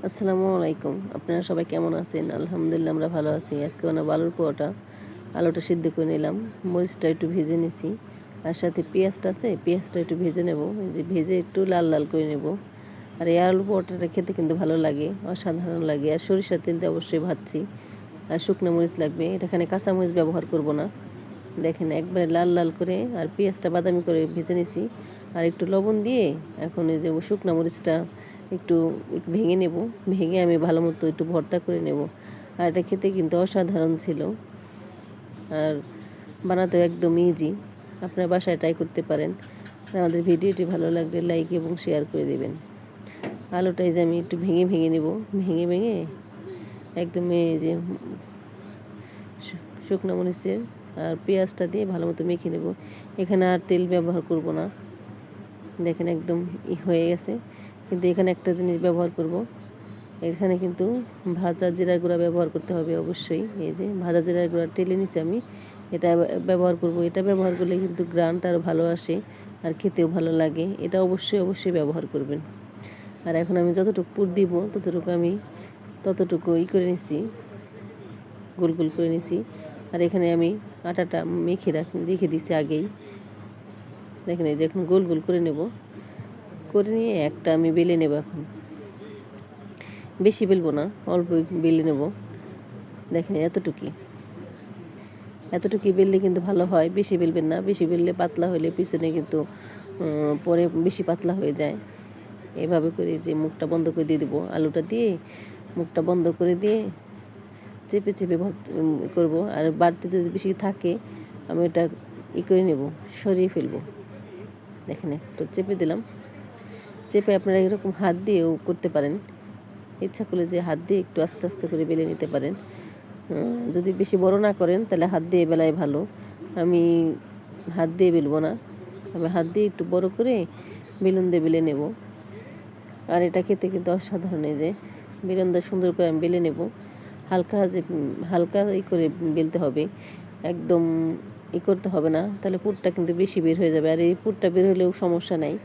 আসসালামু আলাইকুম। আপনারা সবাই কেমন আছেন? আলহামদুলিল্লাহ আমরা ভালো আছি। আজকে বানাবো আলুর পরোটা। আলুটা সিদ্ধ করে নিলাম, মরিচটা একটু ভেজে নিছি, আর সাথে পেঁয়াজটা আছে, পেঁয়াজটা একটু ভেজে নেব। এই যে ভেজে একটু লাল লাল করে নেব। আর এই আলুর পরোটাটা খেতে কিন্তু ভালো লাগে, অসাধারণ লাগে। আর সরিষার তেল দিয়ে অবশ্যই ভাজছি। আর শুকনো মরিচ লাগবে, এখানে কাঁচা মরিচ ব্যবহার করব না। দেখেন একবারে লাল লাল করে আর পেঁয়াজটা বাদামি করে ভেজে নিছি। আর একটু লবণ দিয়ে এখন এই যে শুকনো মরিচটা একটু ভেঙে নেব। ভেঙে আমি ভালো মতো একটু ভর্তা করে নেব। আর এটা খেতে কিন্তু অসাধারণ ছিল, আর বানাতেও একদম ইজি। আপনার বাসায় ট্রাই করতে পারেন। আর আমাদের ভিডিওটি ভালো লাগলে লাইক এবং শেয়ার করে দেবেন। আলুটাই যে আমি একটু ভেঙে ভেঙে নেব, ভেঙে ভেঙে একদম এই যে শুকনো মরিচের আর পেঁয়াজটা দিয়ে ভালো মতো মেখে নেব। এখানে আর তেল ব্যবহার করব না। দেখেন একদম হয়ে গেছে। কিন্তু এখানে একটা জিনিস ব্যবহার করব, এখানে কিন্তু ভাজা জিরার গুঁড়া ব্যবহার করতে হবে অবশ্যই। এই যে ভাজা জিরার গুঁড়া টেলে নিছি আমি, এটা ব্যবহার করব। এটা ব্যবহার করলে কিন্তু গ্রানটা আরও ভালো আসে আর খেতেও ভালো লাগে। এটা অবশ্যই অবশ্যই ব্যবহার করবেন। আর এখন আমি যতটুকু পুর দিব ততটুকু করে নিছি, গোল গোল করে নিছি। আর এখানে আমি আটাটা মেখে রেখে দিছি আগেই। দেখেন এই যে এখন গোল গোল করে নেব, করে নিয়ে একটা আমি বেলে নেব। এখন বেশি বেলবো না, অল্প বেলে নেব। দেখেন এতটুকুই বেললে কিন্তু ভালো হয়। বেশি বেলবেন না, বেশি বেললে পাতলা হলে পিছনে কিন্তু পরে বেশি পাতলা হয়ে যায়। এভাবে করে যে মুখটা বন্ধ করে দিয়ে দেবো, আলুটা দিয়ে মুখটা বন্ধ করে দিয়ে চেপে চেপে করবো। আর বাড়তি যদি বেশি থাকে আমি ওটা করে নেব, সরিয়ে ফেলবো। দেখেন একটু চেপে দিলাম। চেপে আপনারা এরকম হাত দিয়েও করতে পারেন। ইচ্ছা করলে যে হাত দিয়ে একটু আস্তে আস্তে করে বেলে নিতে পারেন। যদি বেশি বড় না করেন তাহলে হাত দিয়ে বেলাই ভালো। আমি হাত দিয়ে বেলবো না, আমি হাত দিয়ে একটু বড় করে বেলুন দিয়ে বেলে নেব। আর এটা খেতে কিন্তু অসাধারণ। এই যে বেলুন দিয়ে সুন্দর করে আমি বেলে নেব। হালকা করে বেলতে হবে, একদম করতে হবে না, তাহলে পুরটা কিন্তু বেশি বের হয়ে যাবে। আর এই পুরটা বের হলেও সমস্যা নাই,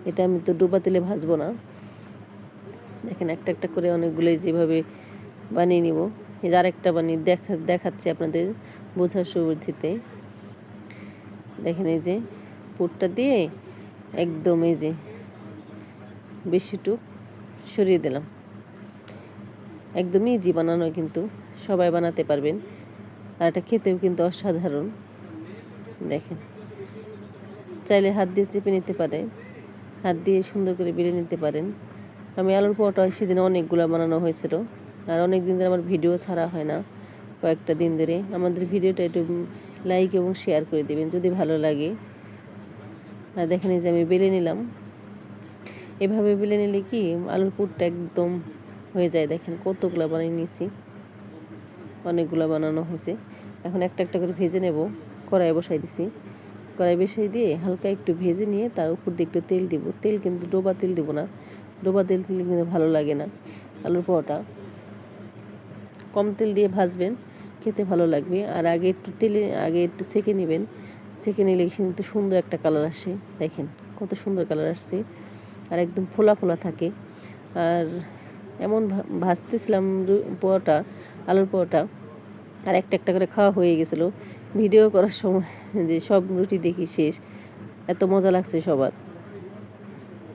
এটা আমি তো ডুবা তেলে ভাজবো না। দেখেন একটা একটা করে অনেকগুলোই যেভাবে বানিয়ে নিব। এই যে আরেকটা বানিয়ে দেখাচ্ছি আপনাদের বোঝার সুবিধাতে। দেখেন এই যে পুরটা দিয়ে একদম এই যে বেশিটুক সরিয়ে দিলাম। একদমই ইজি বানানো, কিন্তু সবাই বানাতে পারবেন। আর এটা খেতেও কিন্তু অসাধারণ। দেখেন চাইলে হাত দিয়ে চেপে নিতে পারেন, হাত দিয়ে সুন্দর করে বেলে নিতে পারেন। আমি আলুর পরোটা সেদিন অনেকগুলো বানানো হয়েছিল। আর অনেক দিন ধরে আমার ভিডিও ছাড়া হয় না, কয়েকটা দিন ধরে। আমাদের ভিডিওটা একটু লাইক এবং শেয়ার করে দেবেন যদি ভালো লাগে। আর দেখেন এই যে আমি বেলে নিলাম। এভাবে বেলে নিলে কি আলুর পুরটা একদম হয়ে যায়। দেখেন কতগুলো বানিয়ে নিয়েছি, অনেকগুলো বানানো হয়েছে। এখন একটা একটা করে ভেজে নেব। কড়াই বসাই দিছি, কড়াই বসাই দিয়ে হালকা একটু ভেজে নিয়ে তার উপর দিয়ে একটু তেল দিব। তেল কিন্তু ডোবা তেল দেবো না, ডোবা তেল দিলে কিন্তু ভালো লাগে না। আলুর পরোটা কম তেল দিয়ে ভাজবেন, খেতে ভালো লাগবে। আর আগে একটু ছেঁকে নেবেন। ছেঁকে নিলে কিন্তু সুন্দর একটা কালার আসে। দেখেন কত সুন্দর কালার আসছে, আর একদম ফোলা ফোলা থাকে। আর এমন ভাজতেছিলাম পরোটা, আলুর পরোটা, আর একটা একটা করে খাওয়া হয়ে গেছিলো। ভিডিও করার সময় যে সব রুটি দেখি শেষ, এত মজা লাগছে সবার।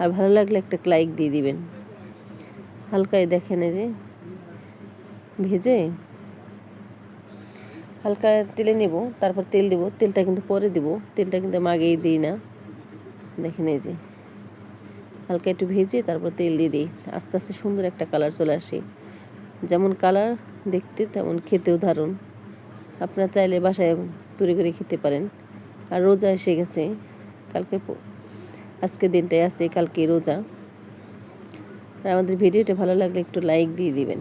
আর ভালো লাগলে একটা লাইক দিয়ে দিবেন। হালকায় দেখেন এই যে ভেজে হালকা তেলে নেব, তারপর তেল দেব। তেলটা কিন্তু পরে দেব, তেলটা কিন্তু আমি আগেই দিই না। দেখেন এই যে হালকা একটু ভেজে তারপর তেল দিয়ে দিই। আস্তে আস্তে সুন্দর একটা কালার চলে আসে। যেমন কালার দেখতে তেমন খেতেও দারুণ। আপনারা চাইলে বাসায় তৈরি করে খেতে পারেন। আর রোজা এসে গেছে, আজকে দিনটাই আছে, কালকে রোজা। আর আমাদের ভিডিওটা ভালো লাগলে একটু লাইক দিয়ে দিবেন।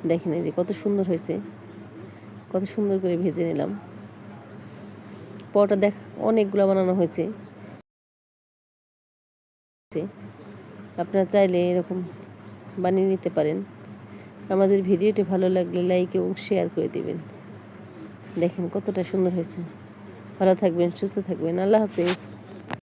দেখেন এই যে কত সুন্দর হয়েছে, কত সুন্দর করে ভেজে নিলাম। পরোটা অনেকগুলো বানানো হয়েছে। আপনারা চাইলে এরকম বানিয়ে নিতে পারেন। আমাদের ভিডিওটি ভালো লাগলে লাইক এবং শেয়ার করে দিবেন। দেখেন কতটা সুন্দর হয়েছে। ভালো থাকবেন, সুস্থ থাকবেন। আল্লাহ হাফেজ।